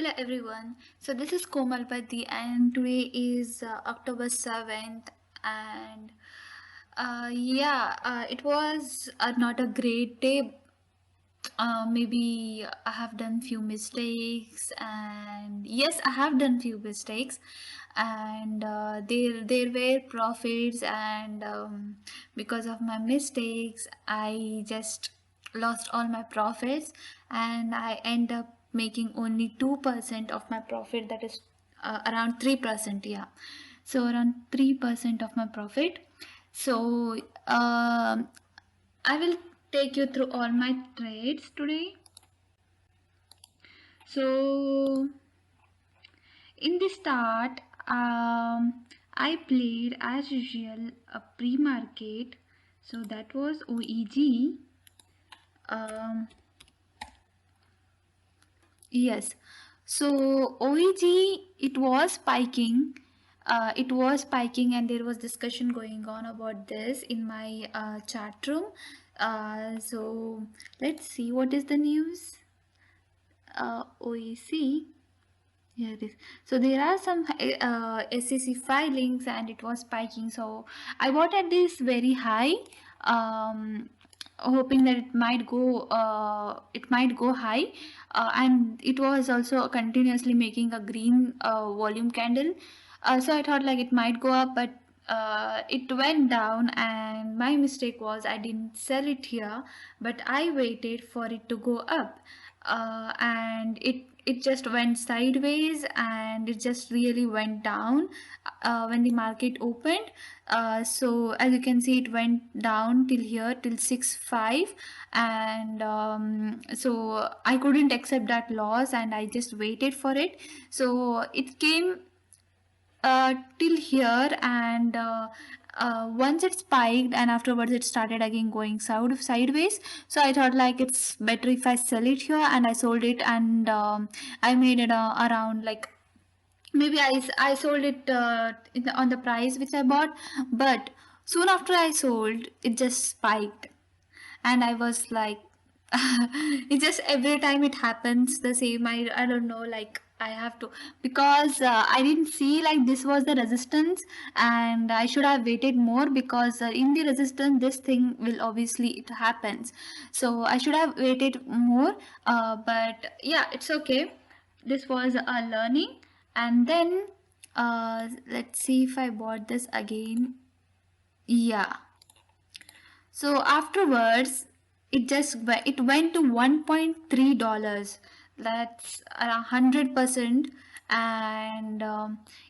Hello everyone. So this is Komalpati and today is October 7th and it was not a great day. Maybe I have done few mistakes and yes, I have done few mistakes and there were profits and because of my mistakes I just lost all my profits and I end up making only 2% of my profit, that is around 3%. Yeah, so around 3% of my profit. So I will take you through all my trades today. So in the start, I played as usual a pre-market. So that was OEG. Um, yes. So OEG, it was spiking. It was spiking, and there was discussion going on about this in my chat room. So let's see what is the news. OEC. Here it is. So there are some SEC filings and it was spiking. So I bought at this very high, hoping that it might go high, and it was also continuously making a green volume candle. So I thought like it might go up, but it went down, and my mistake was I didn't sell it here, but I waited for it to go up, and it just went sideways and it just really went down when the market opened. So as you can see, it went down till here till 6.5, and so I couldn't accept that loss and I just waited for it. So it came till here, and once it spiked and afterwards it started again going sideways. So I thought like it's better if I sell it here, and I sold it, and I made it around like maybe I sold it on the price which I bought, but soon after I sold it just spiked, and I was like it just every time it happens the same. I don't know, like I have to, because I didn't see like this was the resistance and I should have waited more, because in the resistance this thing will obviously it happens. So I should have waited more, but yeah, it's okay. This was a learning. And then let's see if I bought this again. Yeah, so afterwards, it went to $1.3. That's around 100%. And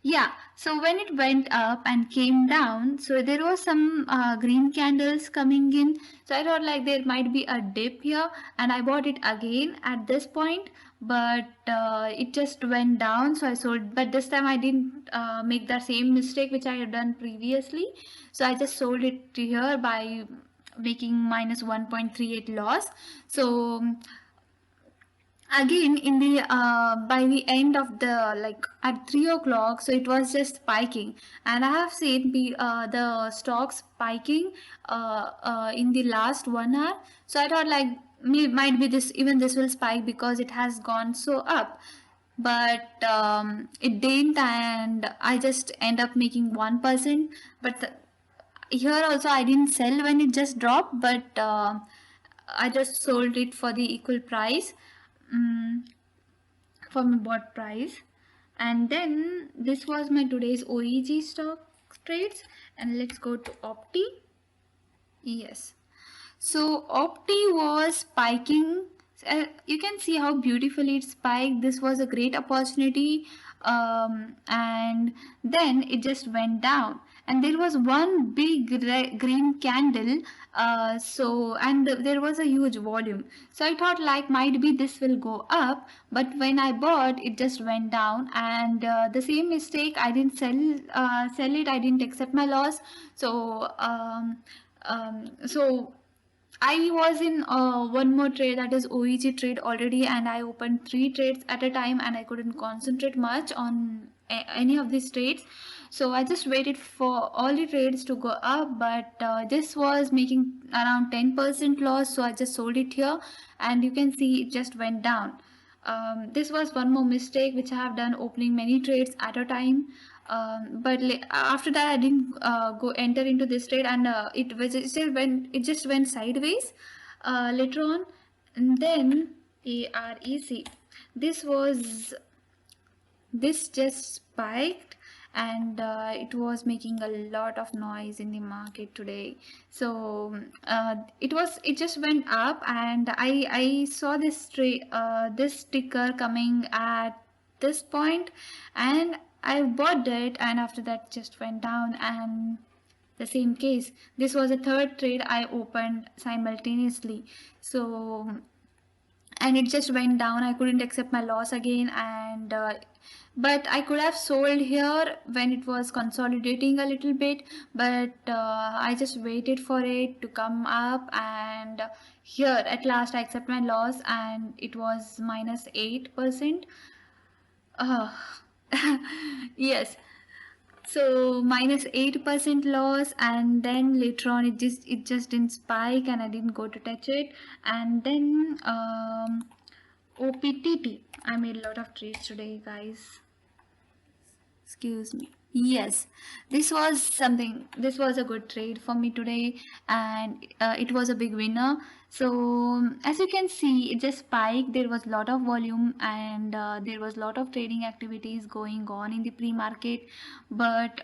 yeah, so when it went up and came down, so there was some green candles coming in. So I thought like there might be a dip here, and I bought it again at this point, but it just went down. So I sold, but this time I didn't make the same mistake which I had done previously. So I just sold it here by making minus 1.38 loss. So again in the by the end of the, like at 3 o'clock, so it was just spiking, and I have seen the stocks spiking in the last 1 hour. So I thought like might be this, even this will spike because it has gone so up, but it didn't, and I just end up making 1%. But here also I didn't sell when it just dropped, but I just sold it for the equal price, um, for my bought price. And then this was my today's OEG stock trades, and let's go to Opti. Yes, so Opti was spiking. You can see how beautifully it spiked. This was a great opportunity, and then it just went down. And there was one big green candle. So and there was a huge volume. So I thought like might be this will go up, but when I bought, it just went down. And the same mistake, I didn't sell it. I didn't accept my loss. So so I was in one more trade, that is OEG trade already, and I opened 3 trades at a time, and I couldn't concentrate much on any of these trades. So I just waited for all the trades to go up, but this was making around 10% loss, so I just sold it here, and you can see it just went down. This was one more mistake which I have done, opening many trades at a time. But after that, I didn't go enter into this trade, and it still went. It just went sideways later on, and then AREC. This was this just spiked, and it was making a lot of noise in the market today. So it just went up, and I saw this sticker coming at this point, and I bought it, and after that just went down. And the same case, this was a third trade I opened simultaneously. So and it just went down. I couldn't accept my loss again, and but I could have sold here when it was consolidating a little bit, but I just waited for it to come up, and here at last I accept my loss, and it was minus 8%. uh, yes, so minus 8% loss, and then later on it just didn't spike, and I didn't go to touch it. And then OPTT, I made a lot of trades today, guys. Excuse me. Yes, this was a good trade for me today, and it was a big winner. So as you can see, it just spiked. There was a lot of volume, and there was a lot of trading activities going on in the pre-market. But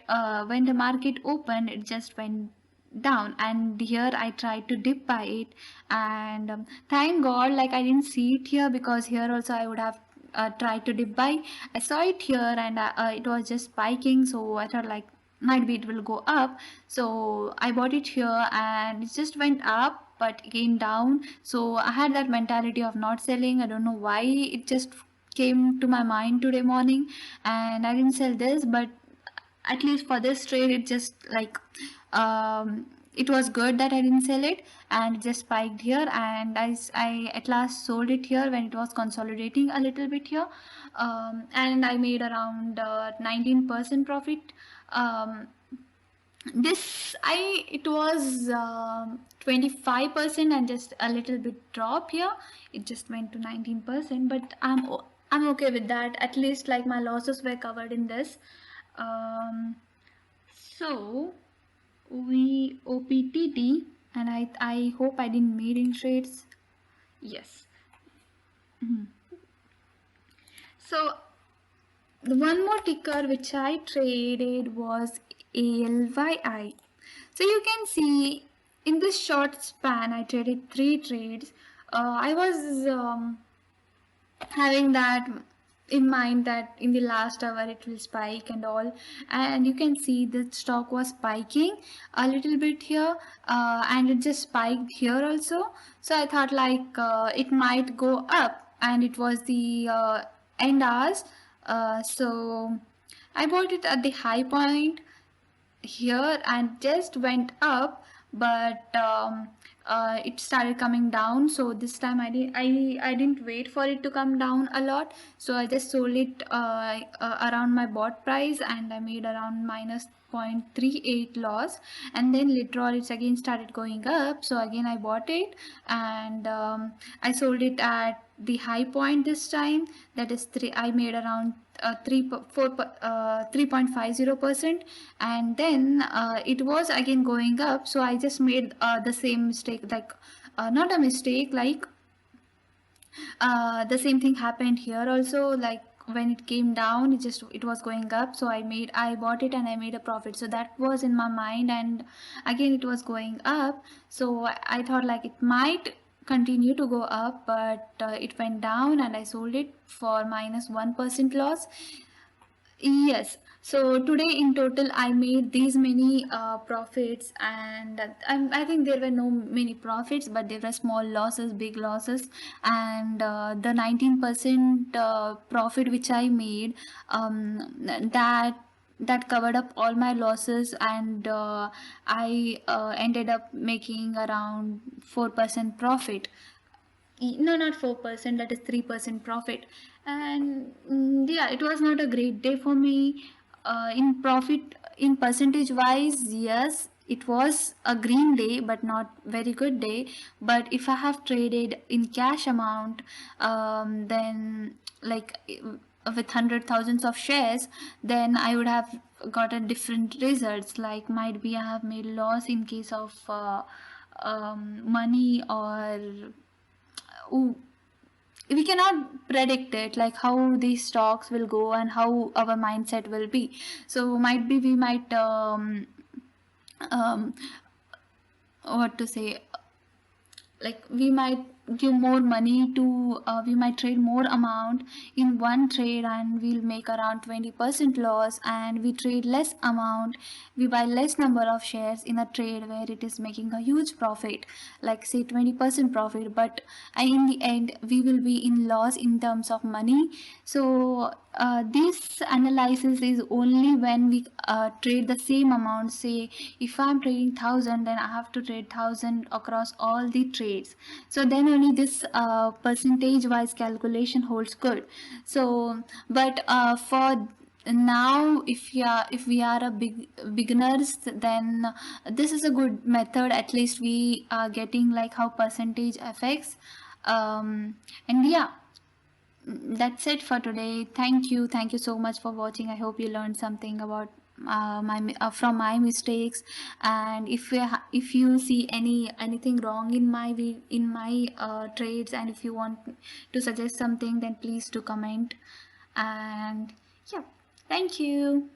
when the market opened, it just went down, and here I tried to dip by it, and thank God, like I didn't see it here, because here also I would have tried to dip buy. I saw it here, and it was just spiking, so I thought like might be it will go up. So I bought it here, and it just went up but came down. So I had that mentality of not selling. I don't know why it just came to my mind today morning, and I didn't sell this. But at least for this trade, it just like it was good that I didn't sell it, and it just spiked here, and I at last sold it here when it was consolidating a little bit here, and I made around 19% profit. um, this I it was 25%, and just a little bit drop here. It just went to 19%, but I'm okay with that. At least like my losses were covered in this. So we OPTT, and I hope I didn't made in trades. Yes. Mhm. So the one more ticker which I traded was ALYI. So you can see in this short span I traded 3 trades. I was having that in mind that in the last hour it will spike and all, and you can see the stock was spiking a little bit here, and it just spiked here also. So I thought like it might go up, and it was the end hours. So I bought it at the high point here, and just went up, but it started coming down. So this time I didn't wait for it to come down a lot, so I just sold it around my bought price, and I made around minus 0.38 loss. And then later on it's again started going up, so again I bought it, and I sold it at the high point this time. That is three. I made around 3.50%, and then it was again going up, so I just made the same mistake, like not a mistake, like the same thing happened here also. Like when it came down, it was going up, so I bought it, and I made a profit. So that was in my mind, and again it was going up, so I thought like it might continue to go up, but it went down, and I sold it for minus 1% loss. Yes. So today in total I made these many profits, and I think there were no many profits, but there were small losses, big losses, and the 19% profit which I made, that covered up all my losses, and I ended up making around 4% profit. No, not 4%, that is 3% profit. And yeah, it was not a great day for me in profit. In percentage wise, yes, it was a green day but not very good day. But if I have traded in cash amount, then like with hundred thousands of shares, then I would have gotten different results. Like might be I have made loss in case of money, or ooh, we cannot predict it, like how these stocks will go and how our mindset will be. So might be we might um, what to say, like we might give more money to we might trade more amount in one trade and we'll make around 20% loss, and we trade less amount, we buy less number of shares in a trade where it is making a huge profit, like say 20% profit, but in the end we will be in loss in terms of money. So this analysis is only when we trade the same amount. Say if I'm trading 1000, then I have to trade 1000 across all the trades. So then only this percentage wise calculation holds good. So but for now, if we are a beginners, then this is a good method. At least we are getting like how percentage affects. And yeah, that's it for today. Thank you so much for watching. I hope you learned something about from my mistakes. And if you see anything wrong in my trades, and if you want to suggest something, then please do comment. And yeah, thank you.